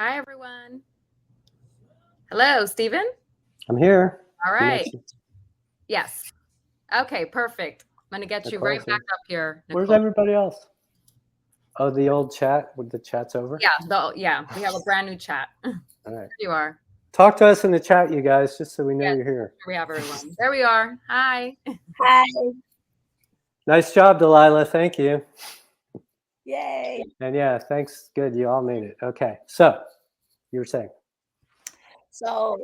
Hi, everyone. Hello, Stephen. I'm here. All You right. mentioned Yes. Okay, perfect. I'm going to get you right Nicole's back here. up here, Where's Nicole. everybody else? Oh, the old chat. The chat's over. Yeah, we have a brand new chat. There All right. you are. Talk to us in the chat, you guys, just so we know Yes, you're here. here we have everyone. There we are. Hi. Hi. Nice job, Delilah. Thank you. Yay. And yeah, thanks. Good. You all made it. Okay. So you were saying. So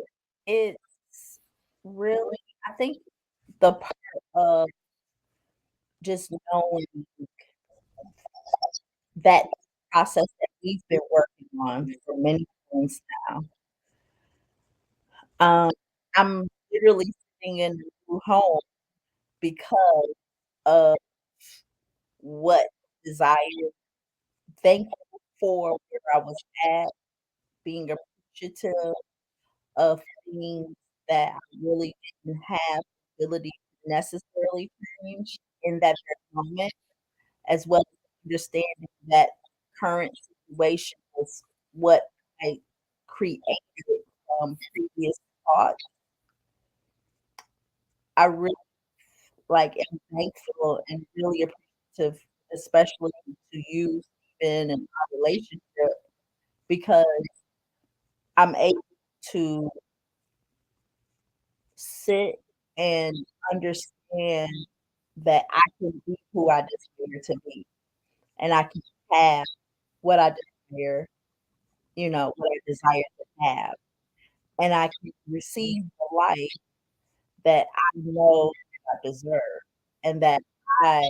it's really, I think the part of just knowing that process that we've been working on for many months now. I'm literally sitting in a new home because of what desire, thankful for where I was at, being appreciative of things that I really didn't have the ability to necessarily change in that very moment, as well as understanding that current situation was what I created from previous thoughts. I really am thankful and really appreciative, especially to you, Stephen, and our relationship, because I'm able to sit and understand that I can be who I desire to be, and I can have what I desire, what I desire to have, and I can receive the life that I know that I deserve and that I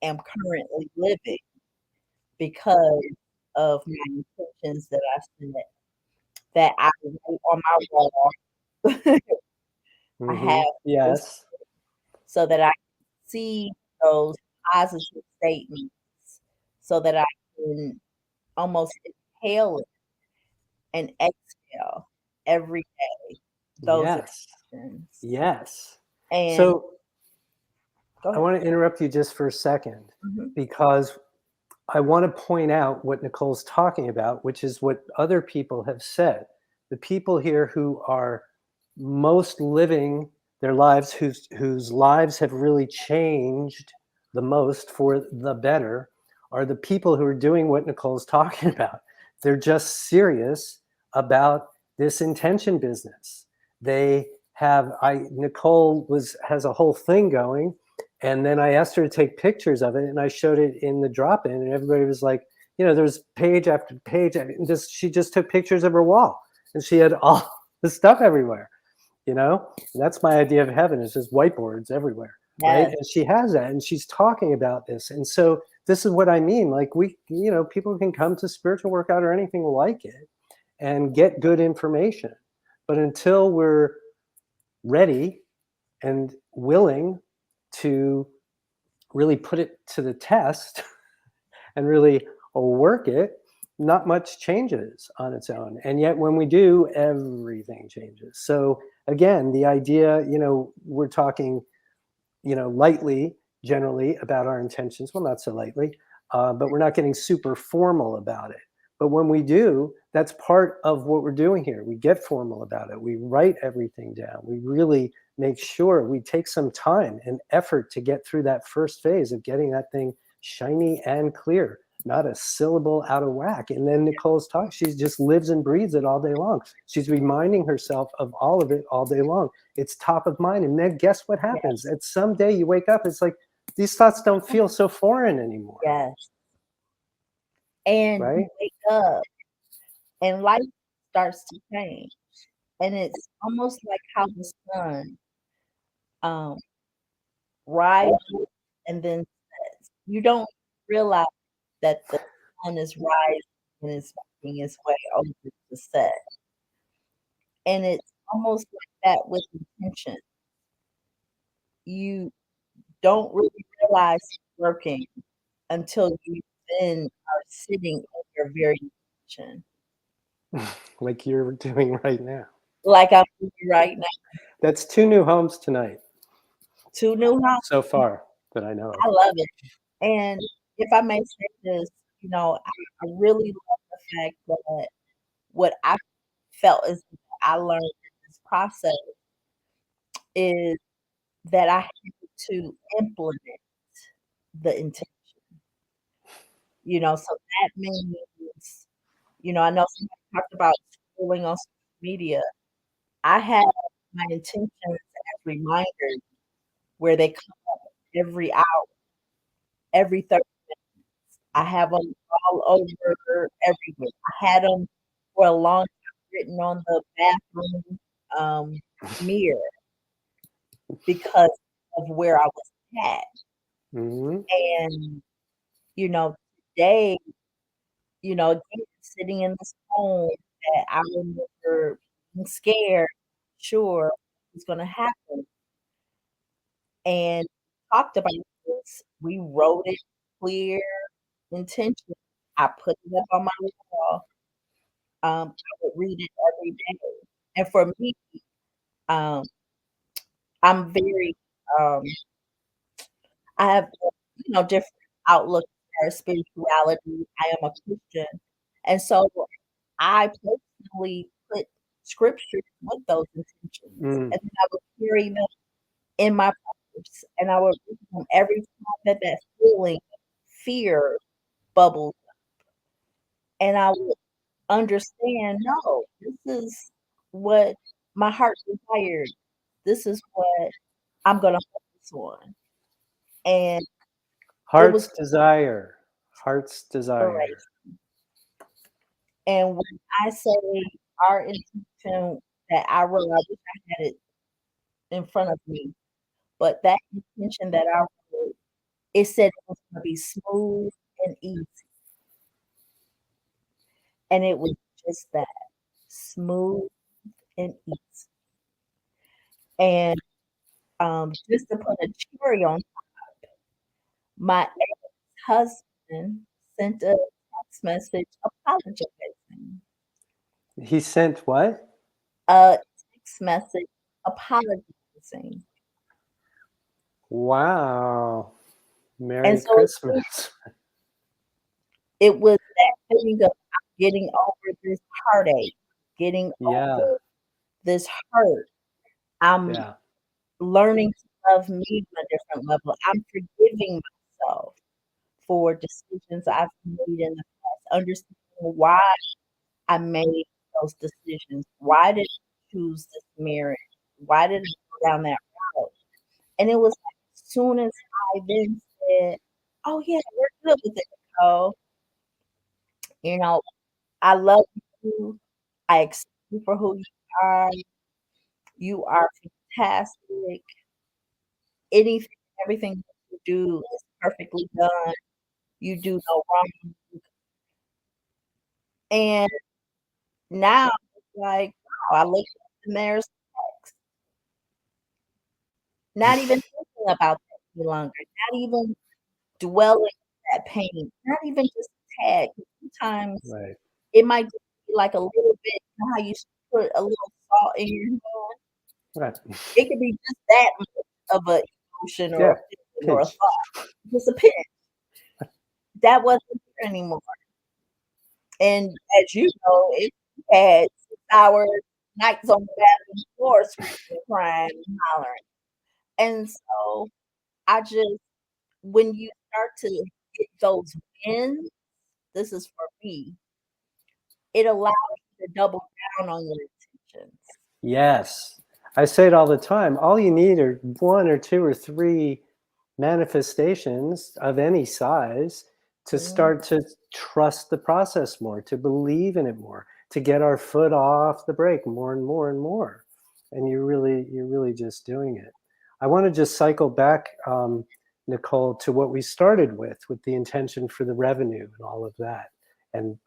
am currently living because of my intentions that I set, that I wrote on my wall. I have this Yes. so that I can see those positive statements so that I can almost inhale it and exhale every day those Yes. intentions. Yes. And So go I ahead. want to interrupt you just for a second Mhm. because I want to point out what Nicole's talking about, which is what other people have said. The people here who are most living their lives, whose lives have really changed the most for the better, are the people who are doing what Nicole's talking about. They're just serious about this intention business. They have Nicole has a whole thing going, and then I asked her to take pictures of it, and I showed it in the drop-in, and everybody was like, there's page after page. And she just took pictures of her wall, and she had all the stuff everywhere. And that's my idea of heaven, is just whiteboards everywhere, right? Yes. And she has that, and she's talking about this. And so this is what I mean. Like people can come to spiritual workout or anything like it and get good information. But until we're ready and willing to really put it to the test and really work it, not much changes on its own. And yet when we do, everything changes. So again, the idea, we're talking, lightly, generally, about our intentions. Well, not so lightly, but we're not getting super formal about it. But when we do, that's part of what we're doing here. We get formal about it. We write everything down. We really make sure we take some time and effort to get through that first phase of getting that thing shiny and clear, not a syllable out of whack. And then Nicole's talk, she just lives and breathes it all day long. She's reminding herself of all of it all day long. It's top of mind. And then guess what happens? Yes. At some day you wake up, it's like, these thoughts don't feel so foreign anymore. Yes. And right? you wake up and life starts to change. And it's almost like how the sun um, rises and then sets. You don't realize that the sun is rising and is making its way over the set. And it's almost like that with intention. You don't really realize it's working until you then are sitting in your very intention. Like you're doing right now. Like I'm doing right now. That's 2 new homes tonight 2 new homes. so far that I know of. I love it. And if I may say this, I really love the fact that what I felt is I learned in this process is that I had to implement the intention. So that means, I know somebody talked about scrolling on social media. I have my intentions as reminders where they come up every hour, every 30. I have them all over everywhere. I had them for a long time written on the bathroom mirror because of where I was at. Mhm. And, today, again, sitting in this home that I remember being scared, sure what's going to happen. And talked about this. We wrote it clear intention. I put it up on my wall. I would read it every day. And for me, um, I'm very, um, I have, different outlook as far as spirituality. I am a Christian. And so I personally put scriptures with those intentions. Mm. And then I would carry them in my purse. And I would read them every time that feeling, fear bubbled. And I would understand, no, this is what my heart desired. This is what I'm gonna focus on. And it was Heart's desire. Heart's desire. inspiration. And when I say our intention that I wrote, I wish I had it in front of me, but that intention that I wrote, it said it was gonna be smooth and easy. And it was just that, smooth and easy. And just to put a cherry on, my ex-husband sent a text message apologizing. He sent what? A text message apologizing. Wow. And Merry so Christmas. it was that feeling of getting over this heartache, getting Yeah. over this hurt. I'm Yeah. learning to love me on a different level. I'm forgiving myself for decisions I've made in the past, understanding why I made those decisions. Why did I choose this marriage? Why did I go down that route? And it was like as soon as I then said, "Oh yeah, we're good with it, Nicole. You know, I love you. I accept you for who you are. You are fantastic. Anything, everything that you do is perfectly done. You do no wrong." And now it's like, wow, I look and there's text. Not even thinking about that any longer. Not even dwelling in that pain. Not even just a tag. Sometimes Right. it might just be like a little bit, how you put a little salt in your hand. Right. It could be just that much of a emotion or Yeah. a feeling or a Pinch. thought. Just a pinch. That wasn't there anymore. And as you know, it had 6 hours, nights on the bathroom floor screaming, crying, and hollering. And so I just when you start to get those wins, this is for me, it allows you to double down on your intentions. Yes. I say it all the time. All you need are one or two or three manifestations of any size to Mm, start to trust the process more, to believe in it more, to get our foot off the brake more and more and more. And you're really just doing it. I want to just cycle back, Nicole, to what we started with the intention for the revenue and all of that, and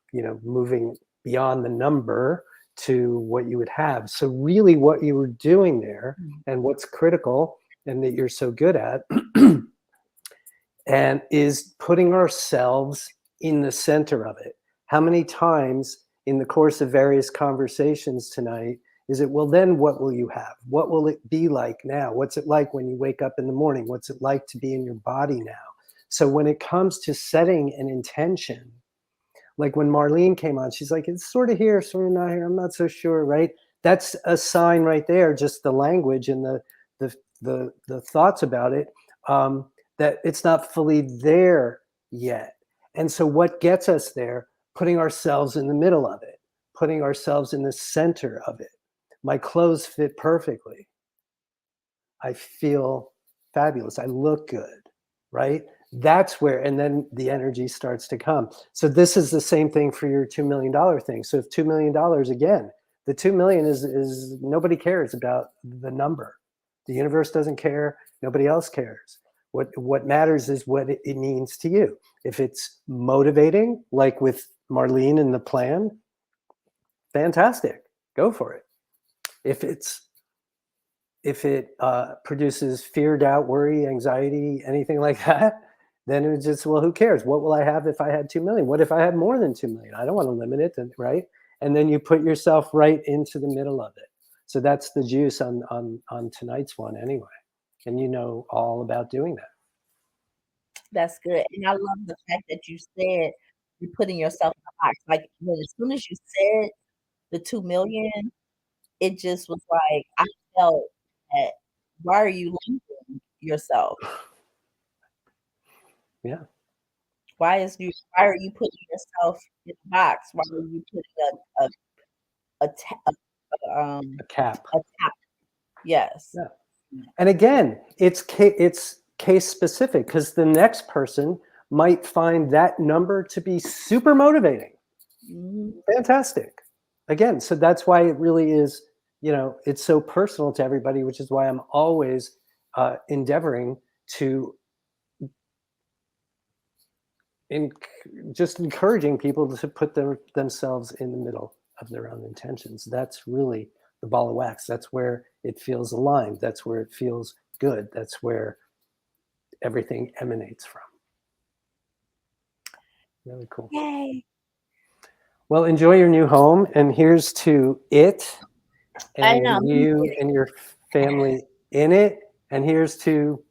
moving beyond the number to what you would have. So really what you were doing there mm, and what's critical and that you're so good at and is putting ourselves in the center of it. How many times in the course of various conversations tonight is it, well, then what will you have? What will it be like now? What's it like when you wake up in the morning? What's it like to be in your body now? So when it comes to setting an intention, like when Marlene came on, she's like, it's sort of here, sort of not here. I'm not so sure, right? That's a sign right there, just the language and the thoughts about it, that it's not fully there yet. And so what gets us there? Putting ourselves in the middle of it, putting ourselves in the center of it. My clothes fit perfectly. I feel fabulous. I look good, right? That's where, and then the energy starts to come. So this is the same thing for your $2 million thing. So if $2 million, again, the 2 million is nobody cares about the number. The universe doesn't care. Nobody else cares. What matters is what it means to you. If it's motivating, like with Marlene and the plan, fantastic, go for it. If it produces fear, doubt, worry, anxiety, anything like that, then it's just, well, who cares? What will I have if I had 2 million? What if I had more than 2 million? I don't want to limit it, right? And then you put yourself right into the middle of it. So that's the juice on tonight's one anyway. And you know all about doing that. That's good. And I love the fact that you said you're putting yourself in a box. Like as soon as you said the 2 million, it just was like I felt that why are you limiting yourself? Yeah. Why are you putting yourself in a box? Why are you putting A cap. a tap? Yes. Yeah. And again, it's case specific, because the next person might find that number to be super motivating. Mhm. Fantastic. Again, so that's why it really is, it's so personal to everybody, which is why I'm always endeavoring to just encouraging people to put themselves in the middle of their own intentions. That's really the ball of wax. That's where it feels aligned. That's where it feels good. That's where everything emanates from. Really cool. Yay. Well, enjoy your new home, and here's to it, I and know. you and your family in it, and here's to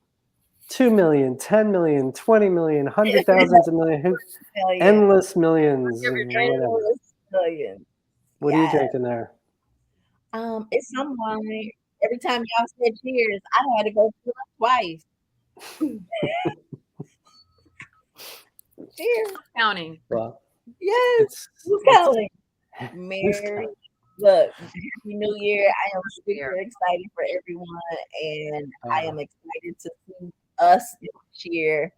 2 million, 10 million, 20 million, hundred thousands of million, endless millions, Give your drink. whatever. Millions. What are you Yes. drinking there? It's some wine. Every time y'all said cheers, I had to go through it twice. Cheers. Counting. Well, Yes. Who's counting? Mary. Look, Happy New Year. I am super excited for everyone, and I am excited to see us this year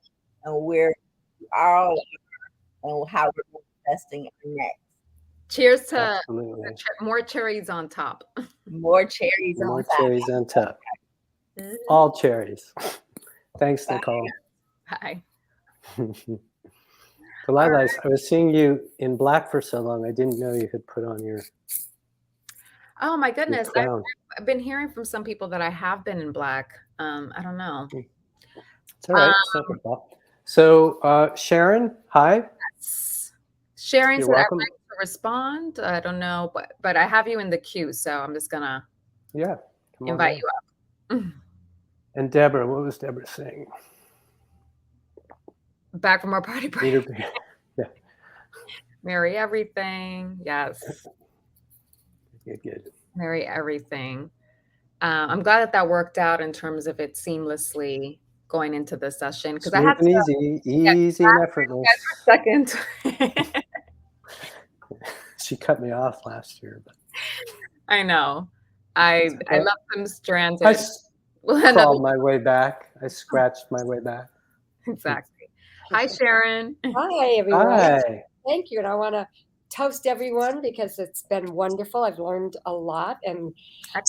and where we all are and how we're manifesting next. Cheers to absolutely. more cherries on top. More cherries More on top. cherries on top. All cherries. Thanks, Bye. Nicole. Hi. Delilah, I was seeing you in black for so long. I didn't know you had put on your. Oh my goodness. crown. I've been hearing from some people that I have been in black. I don't know. It's all right. It's not your fault. So Sharon, hi. Sharon You're said welcome. I'd like to respond. I don't know, but I have you in the queue, so I'm just gonna invite you up. And Deborah, what was Deborah saying? Back from our party break. Yeah. Marry everything. Yes. Good. Marry everything. I'm glad that worked out in terms of it seamlessly going into the session, because I had to easy and effortless. Second. She cut me off last year, but I know. I left them stranded. I crawled my way back. I scratched my way back. Exactly. Hi, Sharon. Hi, everyone. Hi. Thank you. And I want to toast everyone because it's been wonderful. I've learned a lot. And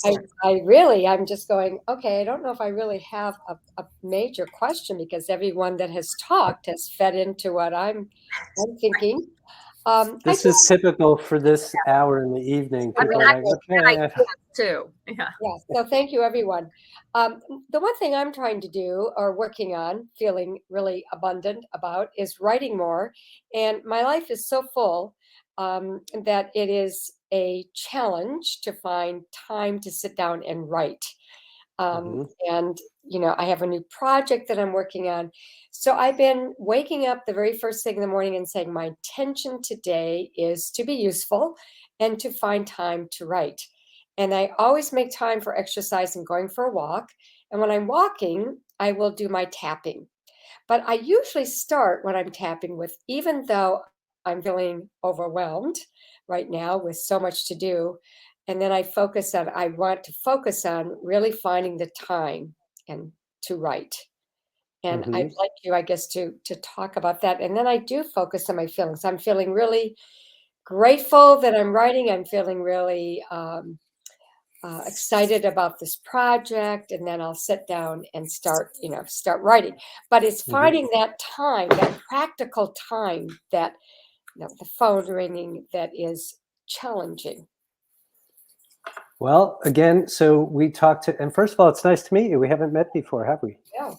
I'm just going, okay, I don't know if I really have a major question, because everyone that has talked has fed into what I'm thinking. This is typical for this hour in the evening. People are like, okay. Too. Yeah. So thank you, everyone. The one thing I'm trying to do or working on, feeling really abundant about, is writing more. And my life is so full that it is a challenge to find time to sit down and write. Mhm. And, I have a new project that I'm working on. So I've been waking up the very first thing in the morning and saying, my intention today is to be useful and to find time to write. And I always make time for exercise and going for a walk. And when I'm walking, I will do my tapping. But I usually start when I'm tapping with, even though I'm feeling overwhelmed right now with so much to do, and then I want to focus on really finding the time and to write. And I'd Mhm. like you, I guess, to talk about that. And then I do focus on my feelings. I'm feeling really grateful that I'm writing. I'm feeling really excited about this project, and then I'll sit down and start writing. But it's Mhm. finding that time, that practical time, that the phone ringing, that is challenging. Well, again, so we talked to, and first of all, it's nice to meet you. We haven't met before, have we? Yeah.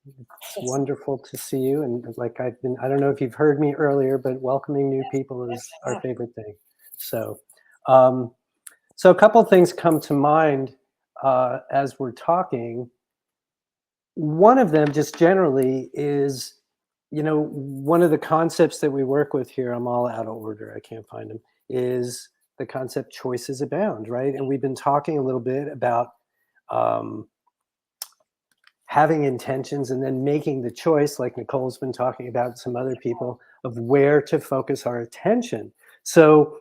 It's wonderful to see you. And like I don't know if you've heard me earlier, but welcoming new people is our Yeah. favorite thing. So, um, so a couple of things come to mind as we're talking. One of them, just generally, is one of the concepts that we work with here. I'm all out of order. I can't find them. Is the concept choices abound, right? And we've been talking a little bit about um, having intentions and then making the choice, like Nicole's been talking about, some other people, of where to focus our attention. So,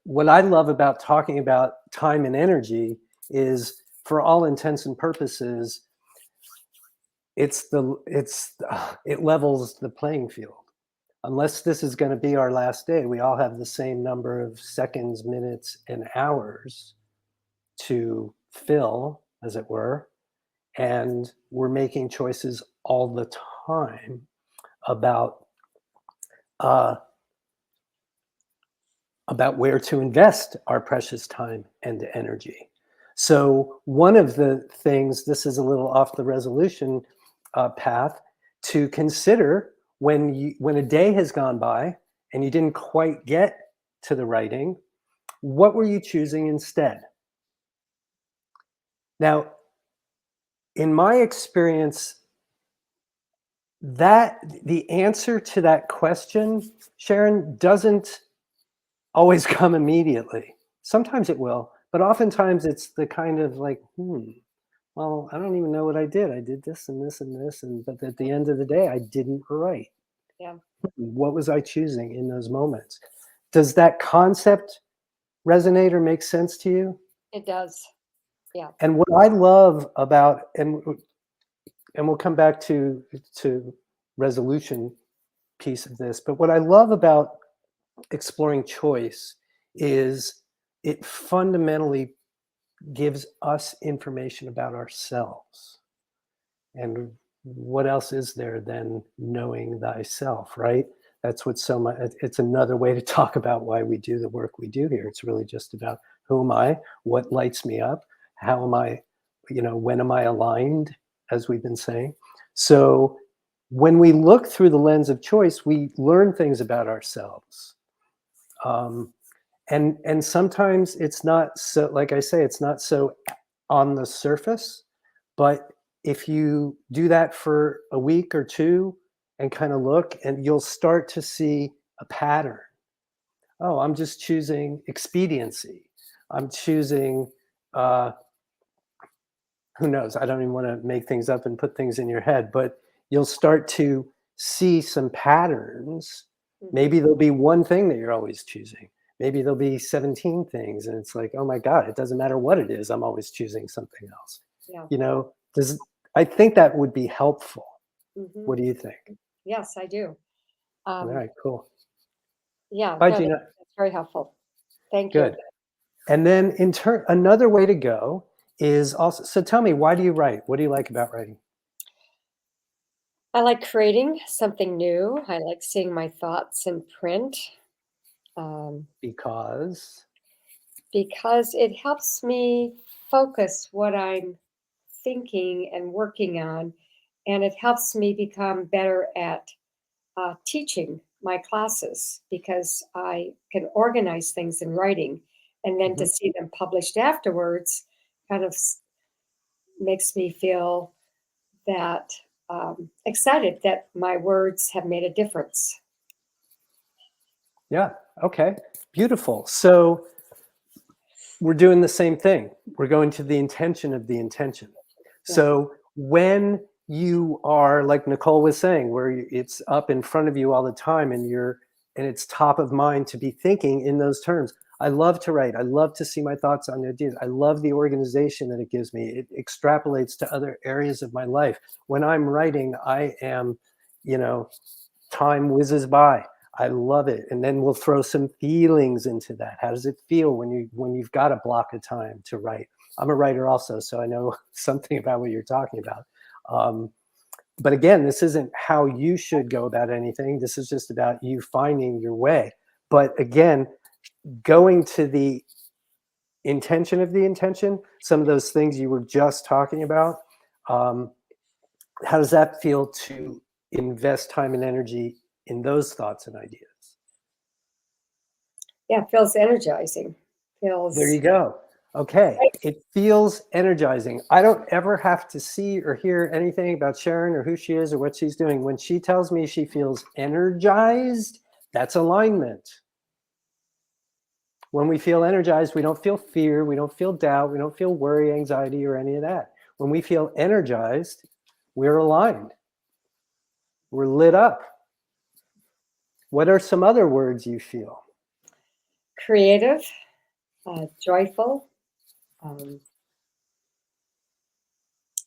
what I love about talking about time and energy is, for all intents and purposes, it levels the playing field. Unless this is going to be our last day, we all have the same number of seconds, minutes, and hours to fill, as it were. And we're making choices all the time about uh, about where to invest our precious time and energy. So one of the things, this is a little off the resolution path, to consider when a day has gone by and you didn't quite get to the writing, what were you choosing instead? Now, in my experience, that the answer to that question, Sharon, doesn't always come immediately. Sometimes it will, but oftentimes it's the kind of like, well, I don't even know what I did. I did this and this and this, but at the end of the day, I didn't write. Yeah, What was I choosing in those moments? Does that concept resonate or make sense to you? it does. Yeah. And what I love about, and we'll come back to resolution piece of this, but what I love about exploring choice is it fundamentally gives us information about ourselves. And what else is there than knowing thyself, right? That's what so much, it's another way to talk about why we do the work we do here. It's really just about, who am I? What lights me up? How am I, when am I aligned, as we've been saying? So when we look through the lens of choice, we learn things about ourselves. Um, and sometimes it's not so, like I say, it's not so on the surface, but if you do that for a week or two and kind of look, and you'll start to see a pattern. Oh, I'm just choosing expediency. I'm choosing uh, who knows, I don't even want to make things up and put things in your head, but you'll start to see some patterns. Mhm. Maybe there'll be one thing that you're always choosing. Maybe there'll be 17 things, and it's like, oh my God, it doesn't matter what it is, I'm always choosing something else. Yeah. Does I think that would be helpful. Hmm. What do you think? Yes, I do. All Um, right, cool. yeah, Bye, no, Gina. that's very helpful. Thank you. Good. And then in turn, another way to go is also, so tell me, why do you write? What do you like about writing? I like creating something new. I like seeing my thoughts in print, um, Because. because it helps me focus what I'm thinking and working on, and it helps me become better at teaching my classes because I can organize things in writing, and then to Mhm. see them published afterwards kind of makes me feel that excited that my words have made a difference. Yeah. Okay. Beautiful. So we're doing the same thing. We're going to the intention of the intention. Yeah. So when you are, like Nicole was saying, where it's up in front of you all the time and it's top of mind to be thinking in those terms. I love to write. I love to see my thoughts on ideas. I love the organization that it gives me. It extrapolates to other areas of my life. When I'm writing, I am, time whizzes by. I love it. And then we'll throw some feelings into that. How does it feel when you've got a block of time to write? I'm a writer also, so I know something about what you're talking about. But again, this isn't how you should go about anything. This is just about you finding your way. But again, going to the intention of the intention, some of those things you were just talking about, how does that feel to invest time and energy in those thoughts and ideas? Yeah, it feels energizing. There you go. Okay. It feels energizing. I don't ever have to see or hear anything about Sharon or who she is or what she's doing. When she tells me she feels energized, that's alignment. When we feel energized, we don't feel fear, we don't feel doubt, we don't feel worry, anxiety, or any of that. When we feel energized, we're aligned. We're lit up. What are some other words you feel? Creative, joyful,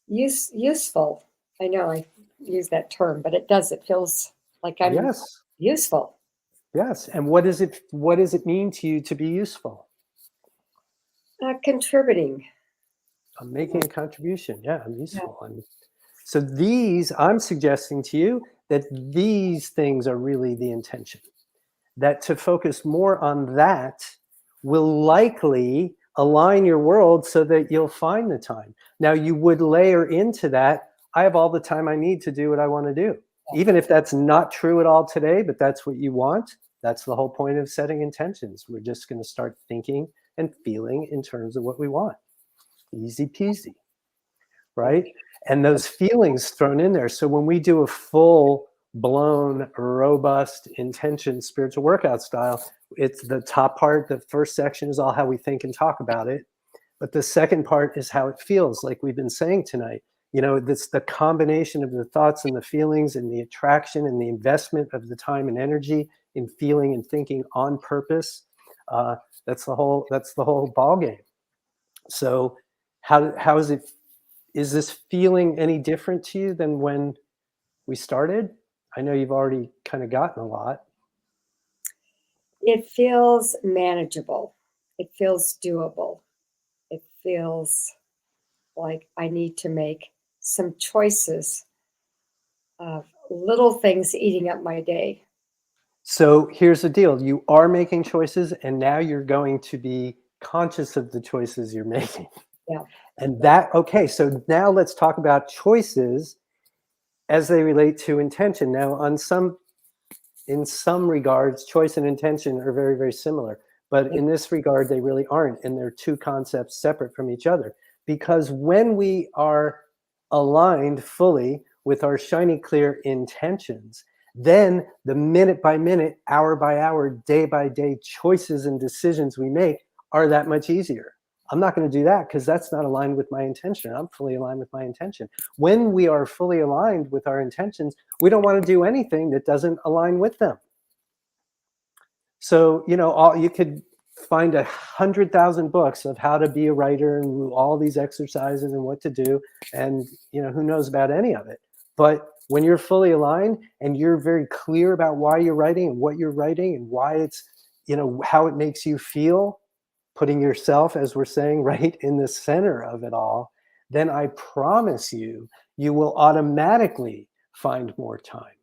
useful. I know I use that term, but it feels like I'm useful. Yes. And what does it mean to you to be useful? Contributing. I'm making a contribution. Yeah, I'm useful. Yeah. So I'm suggesting to you that these things are really the intention. That to focus more on that will likely align your world so that you'll find the time. Now, you would layer into that, I have all the time I need to do what I want to do. Even if that's not true at all today, but that's what you want, that's the whole point of setting intentions. We're just going to start thinking and feeling in terms of what we want. Easy peasy, right? And those feelings thrown in there. So when we do a full blown, robust, intention, spiritual workout style, it's the top part. The first section is all how we think and talk about it. But the second part is how it feels, like we've been saying tonight. It's the combination of the thoughts and the feelings and the attraction and the investment of the time and energy in feeling and thinking on purpose. That's the whole ball game. So how is it? Is this feeling any different to you than when we started? I know you've already kind of gotten a lot. It feels manageable. It feels doable. It feels like I need to make some choices of little things eating up my day. So here's the deal. You are making choices, and now you're going to be conscious of the choices you're making. Yeah. And okay, so now let's talk about choices as they relate to intention. Now, in some regards, choice and intention are very, very similar. But in this regard, they really aren't. And they're two concepts separate from each other. Because when we are aligned fully with our shiny, clear intentions, then the minute by minute, hour by hour, day by day choices and decisions we make are that much easier. I'm not going to do that because that's not aligned with my intention. I'm fully aligned with my intention. When we are fully aligned with our intentions, we don't want to do anything that doesn't align with them. So, you could find 100,000 books of how to be a writer and all these exercises and what to do. And, who knows about any of it. But when you're fully aligned and you're very clear about why you're writing and what you're writing and why it's, how it makes you feel, putting yourself, as we're saying, right in the center of it all, then I promise you, you will automatically find more time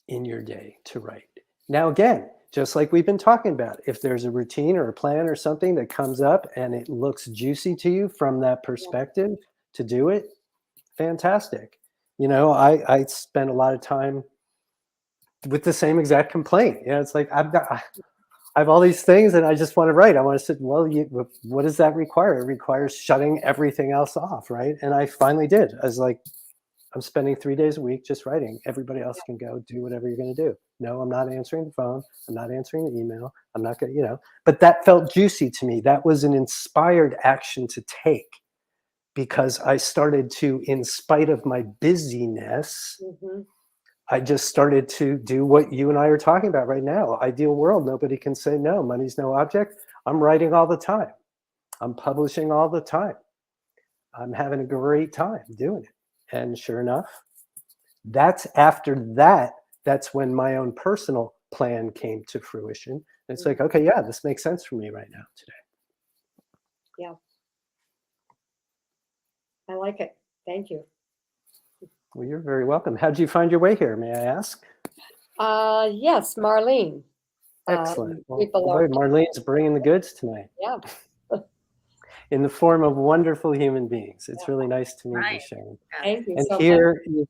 in your day to write. Now, again, just like we've been talking about, if there's a routine or a plan or something that comes up and it looks juicy to you from that perspective to do it, fantastic. I spend a lot of time with the same exact complaint. It's like I have all these things and I just want to write. I want to sit, well, what does that require? It requires shutting everything else off, right? And I finally did. I was like, I'm spending 3 days a week just writing. Everybody else can go do whatever you're going to do. No, I'm not answering the phone. I'm not answering the email. I'm not going to, but that felt juicy to me. That was an inspired action to take because I started to, in spite of my busyness, I just started to do what you and I are talking about right now. Ideal world, nobody can say no. Money's no object. I'm writing all the time. I'm publishing all the time. I'm having a great time doing it. And sure enough, that's when my own personal plan came to fruition. And it's like, okay, yeah, this makes sense for me right now today. Yeah. I like it. Thank you. Well, you're very welcome. How'd you find your way here, may I ask? Yes, Marlene. Excellent. Well, boy, Marlene's bringing the goods tonight. Yeah. In the form of wonderful human beings. It's really nice to meet you, Sharon. Thank you And so here much.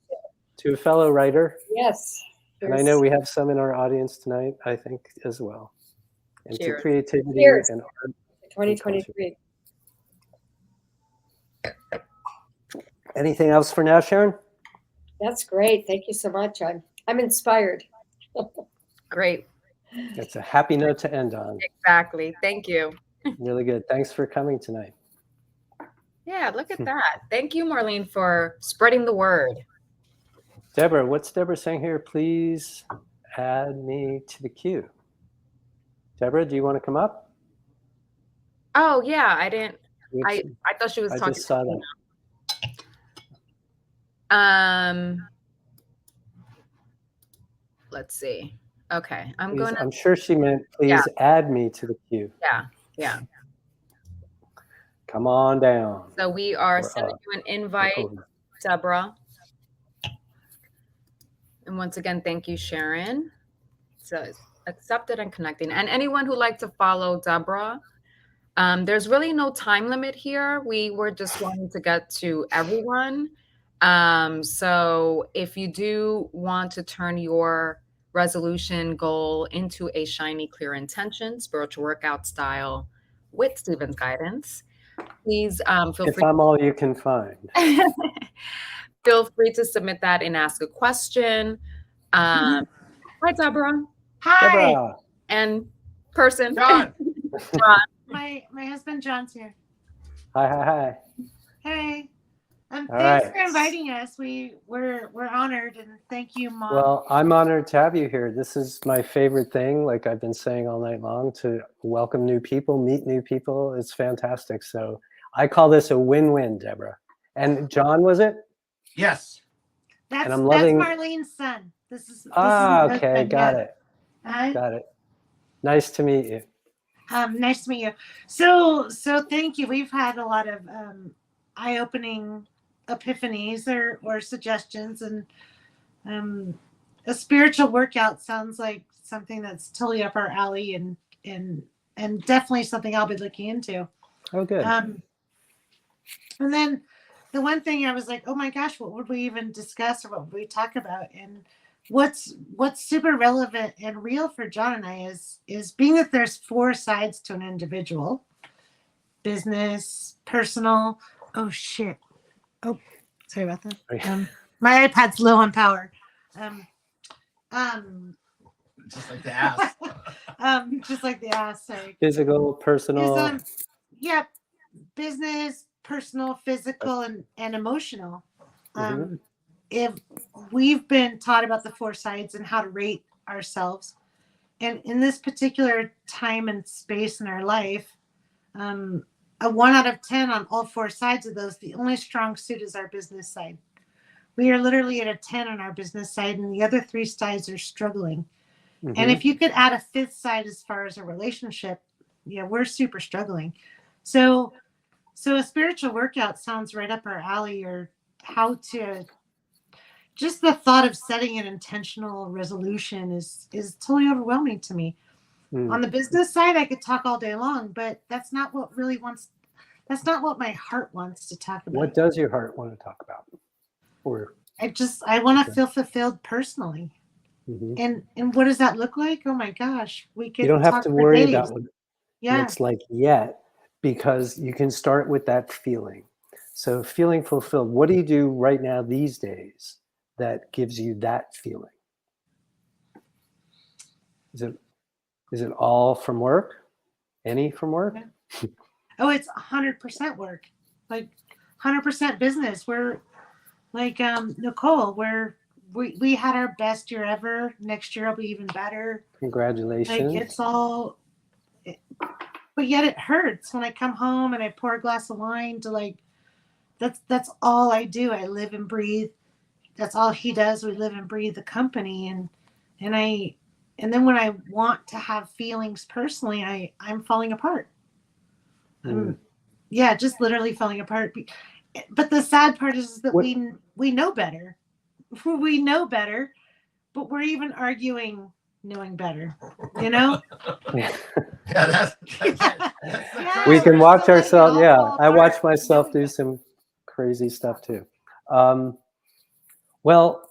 to a fellow writer. Yes. And I know we have some in our audience tonight, I think, as well. And to creativity and art. 2023. Anything else for now, Sharon? That's great. Thank you so much. I'm inspired. Great. It's a happy note to end on. Exactly. Thank you. Really good. Thanks for coming tonight. Yeah, look at that. Thank you, Marlene, for spreading the word. Deborah, what's Deborah saying here? Please add me to the queue. Deborah, do you want to come up? Oh, yeah, I didn't. I thought she was talking. I just saw that. Let's see. Okay, I'm sure she meant please add me to the queue. Yeah. Come on down. So we are sending you an invite, Deborah. And once again, thank you, Sharon. So accepted and connecting. And anyone who'd like to follow Deborah, there's really no time limit here. We were just wanting to get to everyone. So if you do want to turn your resolution goal into a shiny, clear intention, spiritual workout style with Stephen's guidance, please feel free. If I'm all you can find. Feel free to submit that and ask a question. Hi, Deborah. Hi. Deborah. And person. John. John. My husband John's here. Hi. Hey. Thanks right. for inviting us. We're honored, and thank you, Mom. Well, I'm honored to have you here. This is my favorite thing, like I've been saying all night long, to welcome new people, meet new people. It's fantastic. So I call this a win-win, Deborah. And John, was it? Yes. That's loving... Marlene's son. This is okay, got it. Uh-huh. Got it. Nice to meet you. Nice to meet you. So thank you. We've had a lot of eye-opening epiphanies or suggestions, and a spiritual workout sounds like something that's totally up our alley, and definitely something I'll be looking into. Oh, good. And then the one thing I was like, oh my gosh, what would we even discuss, or what would we talk about? And what's super relevant and real for John and I is being that there's 4 sides to an individual: business, personal. Oh shit. Oh, sorry about that. My iPad's low on power. Just like the ass. Just like the ass. Sorry. Physical, personal. Yeah, business, personal, physical, and emotional. If we've been taught about the 4 sides and how to rate ourselves, and in this particular time and space in our life, a 1 out of 10 on all 4 sides of those, the only strong suit is our business side. We are literally at a 10 on our business side, and the other 3 sides are struggling. And if you could add a 5th side as far as a relationship, we're super struggling. So a spiritual workout sounds right up our alley, or how to, just the thought of setting an intentional resolution is totally overwhelming to me. On the business side, I could talk all day long, but that's not what my heart wants to talk about. What does your heart want to talk about? Or I want to feel fulfilled personally. And what does that look like? Oh my gosh, we could You don't have talk to for worry days. about what Yeah. looks like yet, because you can start with that feeling. So feeling fulfilled. What do you do right now these days that gives you that feeling? Is it all from work? Any from work? Oh, it's 100% work, like 100% business. We're like Nicole, we had our best year ever. Next year will be even better. Congratulations. Like it's all, but yet it hurts when I come home and I pour a glass of wine to like, that's all I do. I live and breathe. That's all he does. We live and breathe the company, and then when I want to have feelings personally, I'm falling apart. Yeah, just literally falling apart. But the sad part is that we know better. We know better, but we're even arguing knowing better. You know? Yeah, we can watch so ourselves. letting it all Yeah, fall I watch apart, myself knowing do better. some crazy stuff too. Well,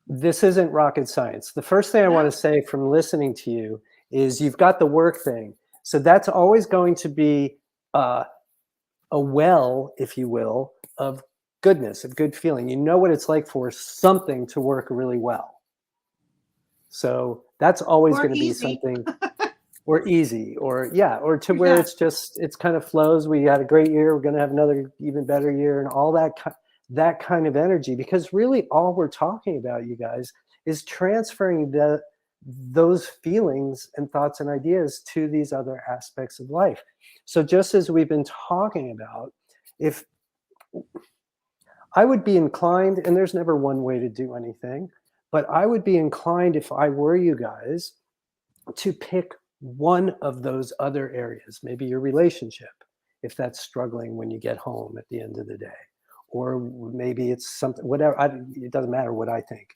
this isn't rocket science. The first thing I want to say from listening to you is you've got the work thing. So that's always going to be a well, if you will, of goodness, of good feeling. You know what it's like for something to work really well. So that's always going to be something, or easy, or yeah, or to where it's just, it's kind of flows. We had a great year. We're going to have another even better year, and all that kind of energy. Because really all we're talking about, you guys, is transferring those feelings and thoughts and ideas to these other aspects of life. So just as we've been talking about, if I would be inclined, and there's never one way to do anything, but I would be inclined, if I were you guys, to pick one of those other areas, maybe your relationship, if that's struggling when you get home at the end of the day, or maybe it's something, whatever, it doesn't matter what I think.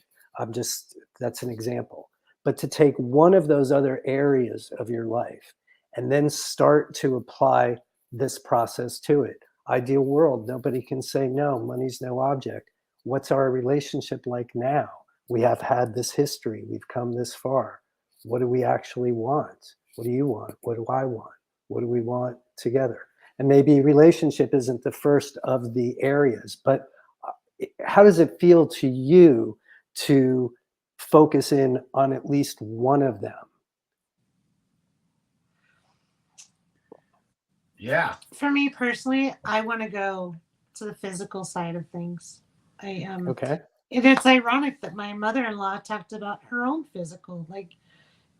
That's an example. But to take one of those other areas of your life and then start to apply this process to it. Ideal world, nobody can say no, money's no object. What's our relationship like now? We have had this history, we've come this far. What do we actually want? What do you want? What do I want? What do we want together? And maybe relationship isn't the first of the areas, but how does it feel to you to focus in on at least one of them? Yeah. For me personally, I want to go to the physical side of things. Okay. And it's ironic that my mother-in-law talked about her own physical. Like,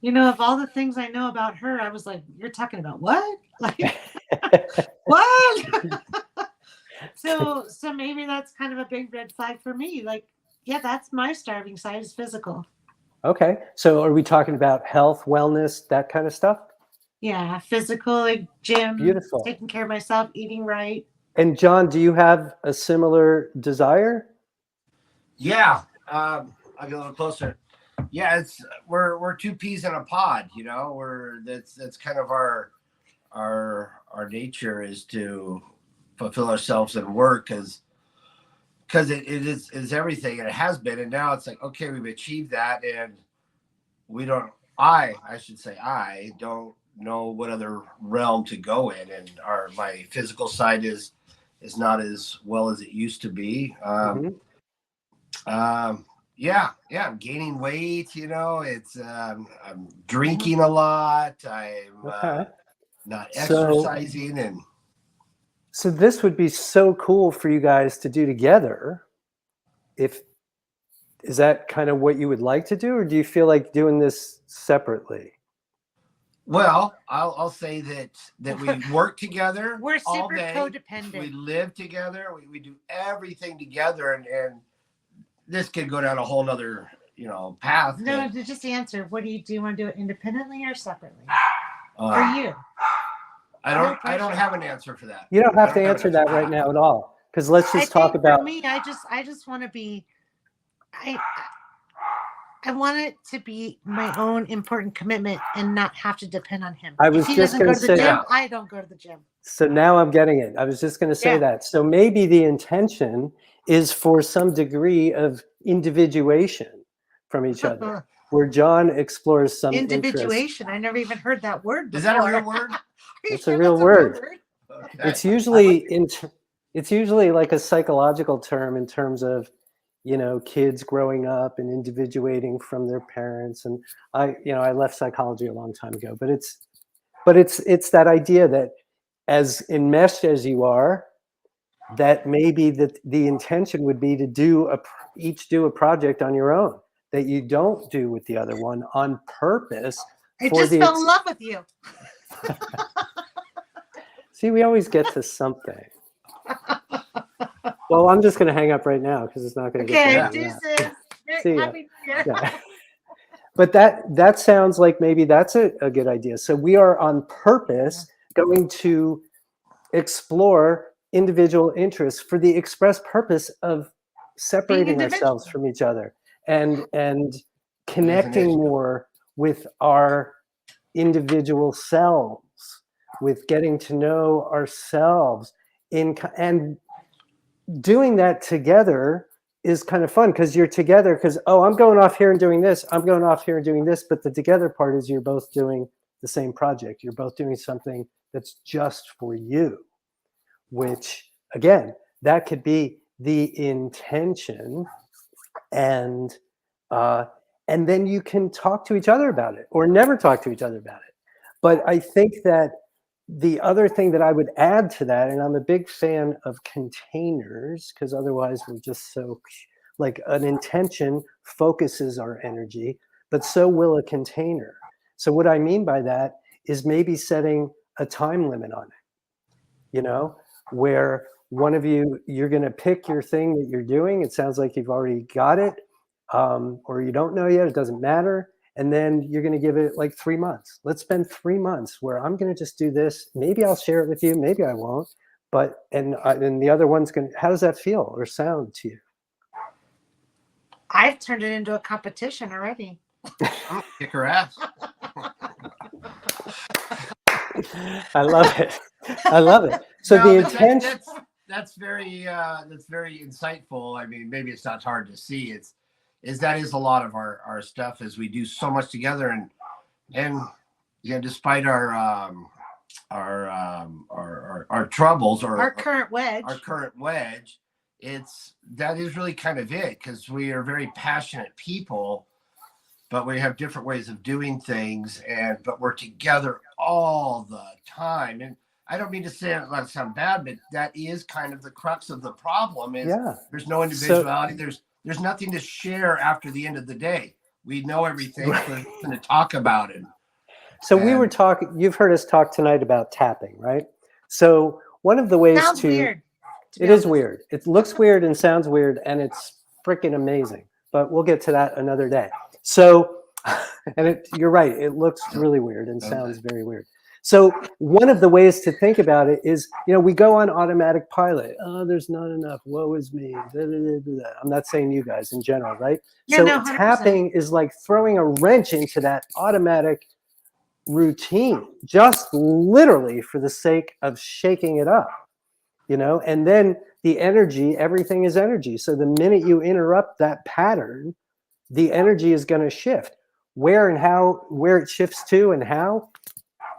you know, of all the things I know about her, I was like, you're talking about what? Like, what? So maybe that's kind of a big red flag for me. Like, yeah, that's my starving side, is physical. Okay. So are we talking about health, wellness, that kind of stuff? Yeah, physical, like gym, Beautiful. taking care of myself, eating right. And John, do you have a similar desire? Yeah. I'll get a little closer. Yeah, we're two peas in a pod, you know. That's kind of our nature, is to fulfill ourselves in work, because it is everything, and it has been, and now it's like, okay, we've achieved that, and I should say I don't know what other realm to go in, and my physical side is not as well as it used to be. Yeah, I'm gaining weight, you know. It's I'm drinking a lot. I'm not exercising, and so this would be so cool for you guys to do together. Is that kind of what you would like to do, or do you feel like doing this separately? Well, I'll say that we work together. We're all super day. codependent. We live together. We do everything together, and this could go down a whole nother, path. No, just answer. What do you want to do it independently or separately? For you. I don't have an answer for that. You don't have to answer that right now at all, because let's just talk about. For me, I just want to be. I want it to be my own important commitment and not have to depend on him. I was if he just doesn't go to the gonna say- gym, I don't go to the gym. So now I'm getting it. I was just going to say that. So maybe the intention is for some degree of individuation, from each other, where John explores some interest. Individuation. I never even heard that word before. Is that a real word? It's a real word. Okay. It's usually it's usually like a psychological term in terms of, you know, kids growing up and individuating from their parents. And I left psychology a long time ago, but it's that idea that as enmeshed as you are, that maybe the intention would be to each do a project on your own that you don't do with the other one on purpose. I just fell in love with you. See, we always get to something. Well, I'm just going to hang up right now because it's not going to get to deuces. See ya. Happy New Year. Yeah. But that sounds like maybe that's a good idea. So we are on purpose going to explore individual interests for the express purpose of separating ourselves from each other and connecting more with our individual selves, with getting to know ourselves and doing that together is kind of fun because you're together because, oh, I'm going off here and doing this. I'm going off here and doing this. But the together part is you're both doing the same project. You're both doing something that's just for you, which again, that could be the intention. And then you can talk to each other about it or never talk to each other about it. But I think that the other thing that I would add to that, and I'm a big fan of containers because otherwise we're just so like an intention focuses our energy, but so will a container. So what I mean by that is maybe setting a time limit on it, you know, where one of you're going to pick your thing that you're doing. It sounds like you've already got it or you don't know yet. It doesn't matter. And then you're going to give it like 3 months. Let's spend 3 months where I'm going to just do this. Maybe I'll share it with you. Maybe I won't. But and the other one's going to, how does that feel or sound to you? I've turned it into a competition already. Kick her ass. I love it. I love it. So No, the intention. That's very insightful. I mean, maybe it's not hard to see. That is a lot of our stuff as we do so much together and despite our troubles or our current wedge, that is really kind of it because we are very passionate people, but we have different ways of doing things but we're together all the time. And I don't mean to say it like sound bad, but that is kind of the crux of the problem is there's no individuality. There's nothing to share after the end of the day. We know everything. Right. We're going to talk about it. So we were talking, you've heard us talk tonight about tapping, right? So one of the ways sounds weird, it is weird. It looks weird and sounds weird and it's freaking amazing, but we'll get to that another day. So, and you're right. It looks really weird and sounds very weird. So one of the ways to think about it is, we go on automatic pilot. Oh, there's not enough. Woe is me. I'm not saying you guys in general, right? Yeah, so no, tapping is like throwing a wrench into that automatic routine, just literally for the sake of shaking it up, and then the energy, everything is energy. So the minute you interrupt that pattern, the energy is going to shift. Where it shifts to and how,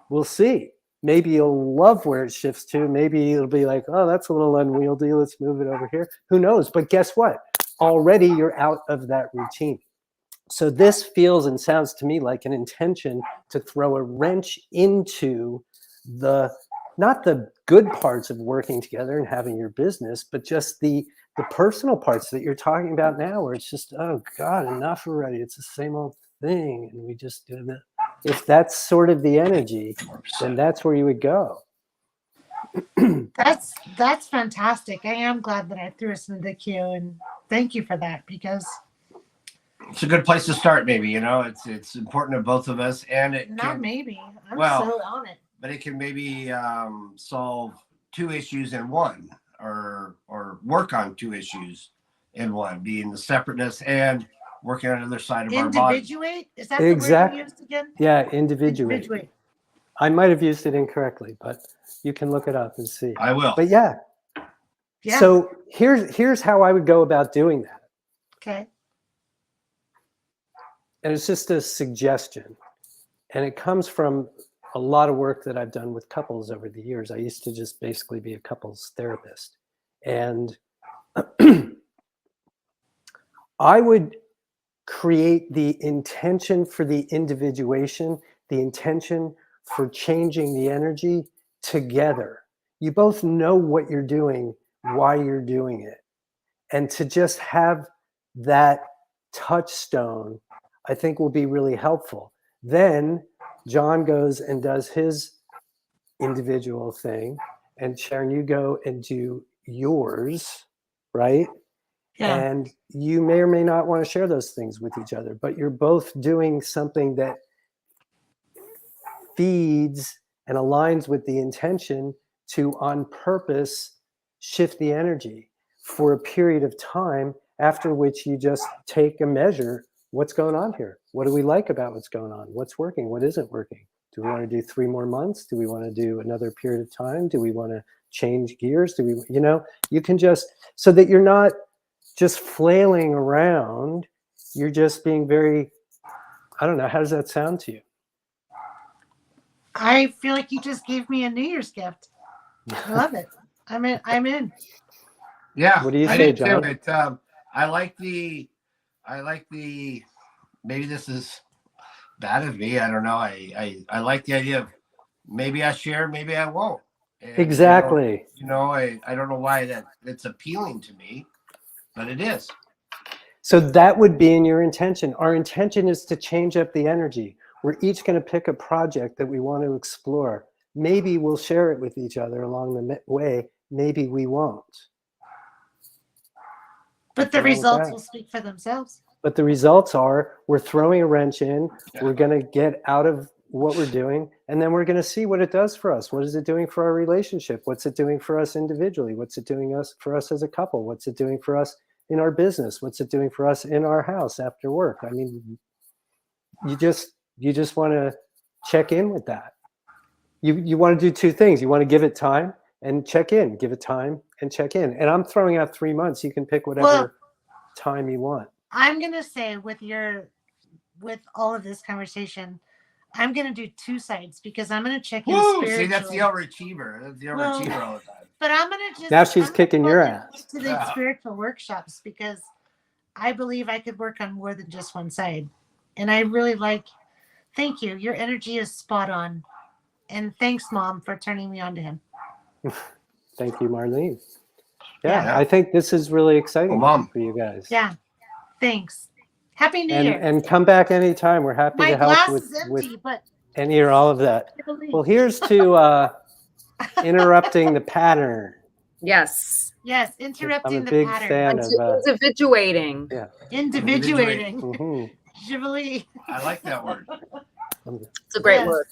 we'll see. Maybe you'll love where it shifts to. Maybe it'll be like, oh, that's a little unwieldy. Let's move it over here. Who knows? But guess what? Already you're out of that routine. So this feels and sounds to me like an intention to throw a wrench into not the good parts of working together and having your business, but just the personal parts that you're talking about now, where it's just, oh God, enough already. It's the same old thing. And we just do that. If that's sort of the energy, then that's where you would go. That's fantastic. I am glad that I threw us into the queue, and thank you for that because it's a good place to start. Maybe it's important to both of us, and I'm so on it. But it can maybe solve 2 issues in one, or work on 2 issues in one, being the separateness and working on the other side of our body. Individuate? Is that the word you used again? Yeah, individuate. I might have used it incorrectly, but you can look it up and see. I will. But yeah. So here's how I would go about doing that. Okay. and it's just a suggestion. And it comes from a lot of work that I've done with couples over the years. I used to just basically be a couples therapist. And I would create the intention for the individuation, the intention for changing the energy together. You both know what you're doing, why you're doing it. And to just have that touchstone, I think will be really helpful. Then John goes and does his individual thing, and Sharon, you go and do yours, right? Yeah. And you may or may not want to share those things with each other, but you're both doing something that feeds and aligns with the intention to, on purpose, shift the energy for a period of time, after which you just take a measure. What's going on here? What do we like about what's going on? What's working? What isn't working? Do we want to do 3 more months? Do we want to do another period of time? Do we want to change gears? Do we, you can just, so that you're not just flailing around, you're just being very, I don't know, how does that sound to you? I feel like you just gave me a New Year's gift. I love it. I'm in. Yeah. What do you I say, did John? too. I like the, maybe this is bad of me. I don't know. I like the idea of maybe I share, maybe I won't. And, Exactly. I don't know why it's appealing to me, but it is. So that would be in your intention. Our intention is to change up the energy. We're each going to pick a project that we want to explore. Maybe we'll share it with each other along the way. Maybe we won't. But the results will speak for themselves. But the results are, we're throwing a wrench in. Yeah. We're going to get out of what we're doing, and then we're going to see what it does for us. What is it doing for our relationship? What's it doing for us individually? What's it doing for us as a couple? What's it doing for us in our business? What's it doing for us in our house after work? I mean, you just want to check in with that. You want to do 2 things. You want to give it time and check in. Give it time and check in. And I'm throwing out 3 months. You can pick whatever time you want. I'm going to say with all of this conversation, I'm going to do 2 sides because I'm going to check in spiritually. See, that's the overachiever. That's the overachiever all the time. But I'm going to just... Now she's kicking your ass. To the spiritual workshops because I believe I could work on more than just one side. And I really thank you. Your energy is spot on. And thanks, Mom, for turning me on to him. Thank you, Marlene. Yeah, I think this is really exciting for you guys. Yeah, thanks. Happy New Year. And come back anytime. We're happy to help with any or all of that. Well, here's to interrupting the pattern. Yes. Yes, interrupting the I'm pattern. a big fan of individuating. Yeah. Individuating. Mm-hmm. Jubilee. I like that word. It's a great word.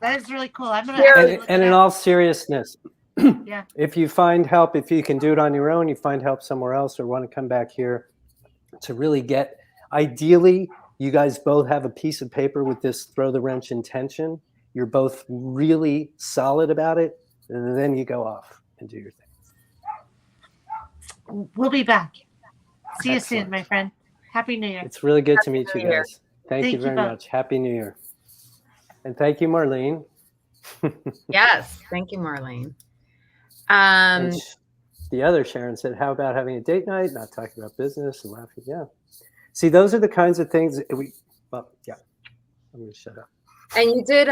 That is really cool. I'm gonna. And in all seriousness, yeah. If you find help, if you can do it on your own, you find help somewhere else, or want to come back here to really get. Ideally, you guys both have a piece of paper with this throw the wrench intention. You're both really solid about it, and then you go off and do your thing. We'll be back. See you soon, my friend. Happy New Year. It's really good to meet you guys. Thank you very much. Happy New Year. And thank you, Marlene. Yes, thank you, Marlene. The other Sharon said, how about having a date night, not talking about business and laughing? Yeah. See, those are the kinds of things that I'm going to shut up. And you did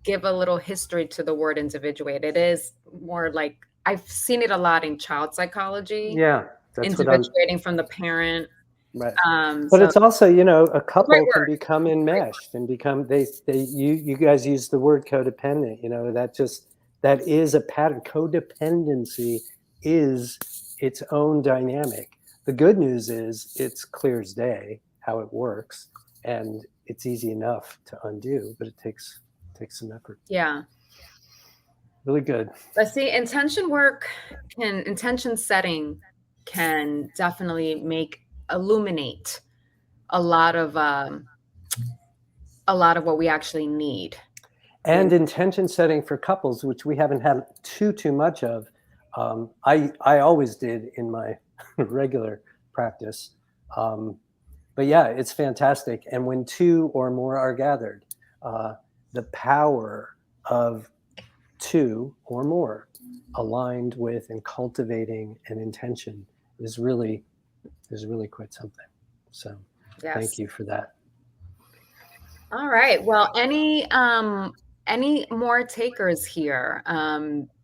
give a little history to the word individuate. It is more like, I've seen it a lot in child psychology. Yeah. That's individuating from the parent. Right. But it's also, a couple can become enmeshed and become, you guys use the word codependent, that is a pattern. Codependency is its own dynamic. The good news is it's clear as day how it works, and it's easy enough to undo, but it takes some effort. Yeah. Really good. But see, intention setting can definitely illuminate a lot of what we actually need. And intention setting for couples, which we haven't had too much of. I always did in my regular practice. But But yeah, it's fantastic. And when two or more are gathered, the power of two or more aligned with and cultivating an intention is really quite something. So thank you for that. All right. Well, any more takers here?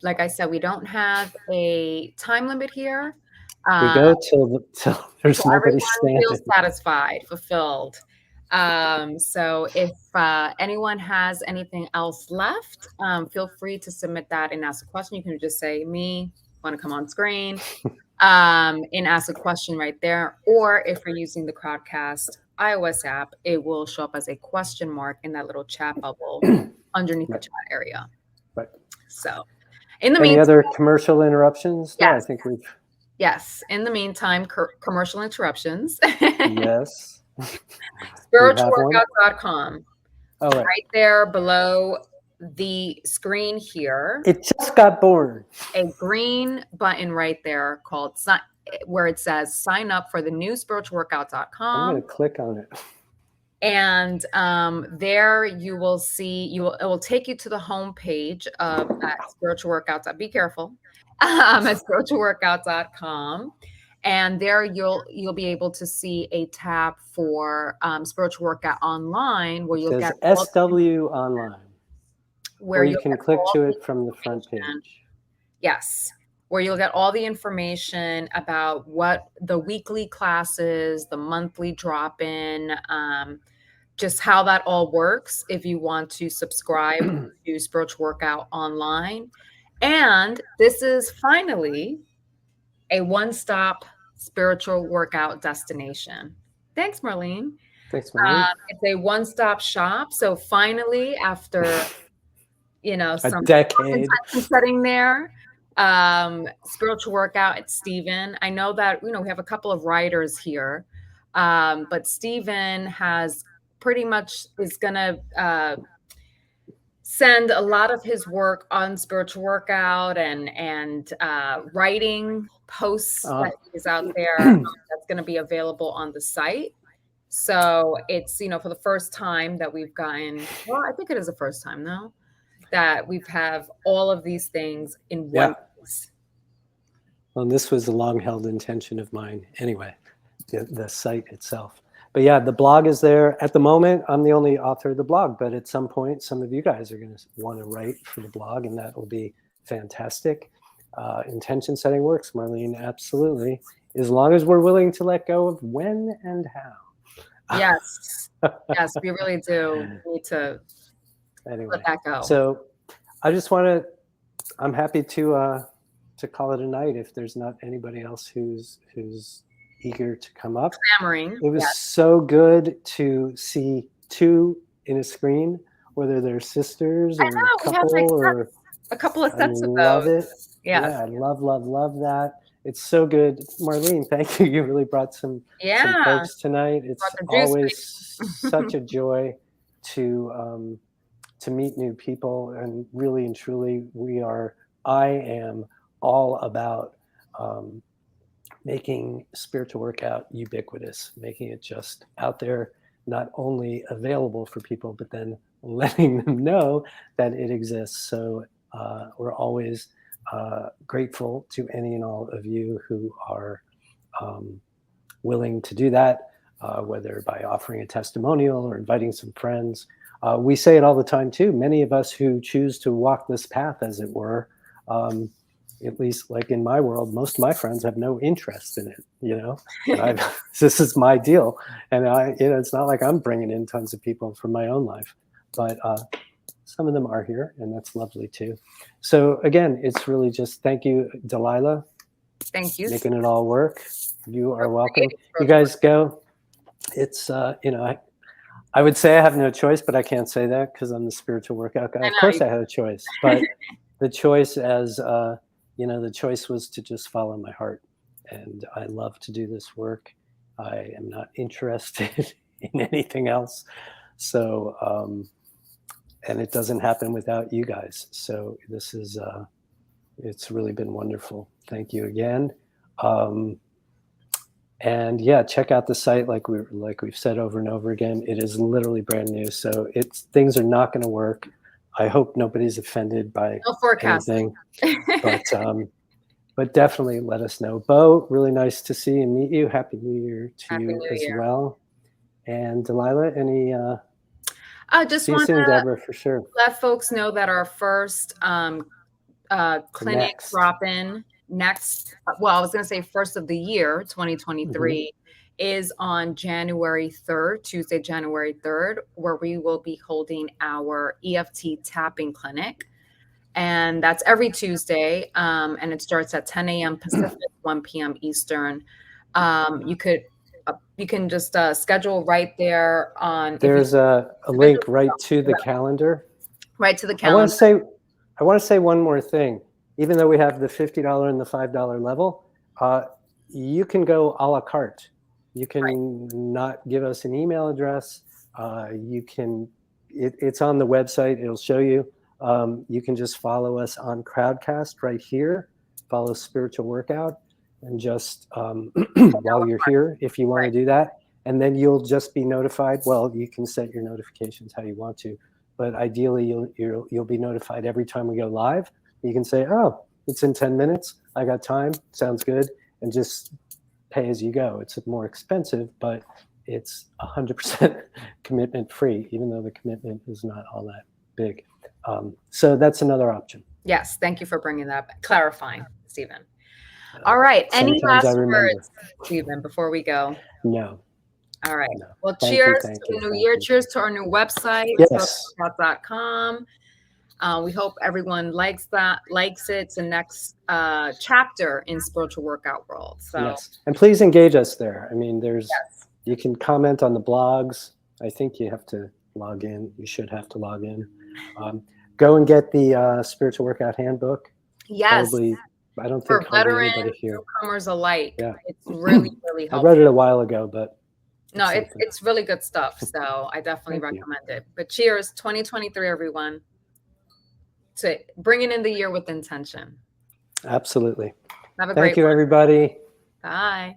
Like I said, we don't have a time limit here. We go till there's So nobody everyone feels standing. satisfied, fulfilled. So if anyone has anything else left, feel free to submit that and ask a question. You can just say, me, want to come on screen, and ask a question right there. Or if you're using the Crowdcast iOS app, it will show up as a question mark in that little chat bubble underneath the chat area. Right. So in the Any meantime, other commercial interruptions? No, I yes. think we've. Yes. In the meantime, commercial interruptions. Yes. Spiritualworkout.com. Oh, right. Right there below the screen here. It just got born. A green button right there called where it says sign up for the new spiritualworkout.com. I'm going to click on it. And there you will see, it will take you to the home page of Spiritual Workouts. Be careful. At spiritualworkout.com. And there you'll be able to see a tab for Spiritual Workout Online, where you'll get SW Online, where you can click to it from the front page. Yes, where you'll get all the information about what the weekly classes, the monthly drop-in, just how that all works if you want to subscribe to Spiritual Workout Online. And this is finally a one-stop spiritual workout destination. Thanks, Marlene. Thanks, Marlene. It's a one-stop shop. So finally, after some a decade setting there, spiritual workout. It's Stephen. I know that we have a couple of writers here, but Stephen has pretty much is gonna send a lot of his work on Spiritual Workout and writing posts that is out there that's going to be available on the site. So it's for the first time that we've gotten, well, I think it is the first time though, that we've have all of these things in one place. Well, this was a long-held intention of mine anyway, the site itself. But yeah, the blog is there. At the moment, I'm the only author of the blog, but at some point, some of you guys are going to want to write for the blog, and that will be fantastic. Intention setting works, Marlene, absolutely. As long as we're willing to let go of when and how. Yes, yes, we really do need to let that go. So I just I'm happy to call it a night if there's not anybody else who's eager to come up. Clamoring. It was so good to see two in a screen, whether they're sisters or a couple or a couple of sets of those. Love it. Yes. Yeah, I love that. It's so good. Marlene, thank you. You really brought some folks tonight. It's always such a joy to meet new people, and really and truly I am all about making Spiritual Workout ubiquitous, making it just out there, not only available for people, but then letting them know that it exists. So we're always grateful to any and all of you who are willing to do that, whether by offering a testimonial or inviting some friends. We say it all the time too. Many of us who choose to walk this path, as it were, at least like in my world, most of my friends have no interest in it, and this is my deal. And it's not like I'm bringing in tons of people from my own life, but some of them are here, and that's lovely too. So again, it's really just thank you, Delilah. Thank you. Making it all work. You are welcome. You guys go. It's, I would say I have no choice, but I can't say that because I'm the spiritual workout guy. Of course I had a choice, but the choice the choice was to just follow my heart. And I love to do this work. I am not interested in anything else. So, and it doesn't happen without you guys. So this is, it's really been wonderful. Thank you again. And yeah, check out the site. Like we've said over and over again, it is literally brand new. So things are not going to work. I hope nobody's offended by No forecast. anything, but definitely let us know. Bo, really nice to see and meet you. Happy New Year to Happy you New as Year. well. And Delilah, any? I just see you want soon, to Deborah, for sure. let folks know that our first clinic next. drop-in next, well, I was going to say first of the year, 2023, is on January 3rd, Tuesday, January 3rd, where we will be holding our EFT tapping clinic. And that's every Tuesday. And it starts at 10 a.m. Pacific, 1 p.m. Eastern. You can just schedule right there on. There's a link right to the calendar. Right to the I calendar. want to say one more thing. Even though we have the $50 and the $5 level, you can go a la carte. You can not give us an email address. You can. It's on the website. It'll show you. You can just follow us on Crowdcast right here. Follow Spiritual Workout, and just while you're here, if you want to do that, and then you'll just be notified. Well, you can set your notifications how you want to, but ideally you'll be notified every time we go live. You can say, oh, it's in 10 minutes. I got time. Sounds good. And just pay as you go. It's more expensive, but it's 100% commitment free, even though the commitment is not all that big. So that's another option. Yes. Thank you for bringing that back, clarifying, Stephen. All right. Any Sometimes last I remember. words, Stephen, before we go? No. All right. No. Well, Thank cheers you, to the new year. Cheers to our new website, yes. spiritualworkout.com. We hope everyone likes it. It's the next chapter in spiritual workout world. So yes, and please engage us there. I mean, you can comment on the blogs. I think you have to log in. You should have to log in. Go and get the Spiritual Workout Handbook. Yes. Probably, I don't For think hardly veterans, anybody here. newcomers alike. Yeah. It's really, really helpful. I read it a while ago, but no, it's really good stuff. So I definitely recommend it. But cheers, 2023, everyone, to bringing in the year with intention. Absolutely. Have a Thank great you, one. everybody. Bye.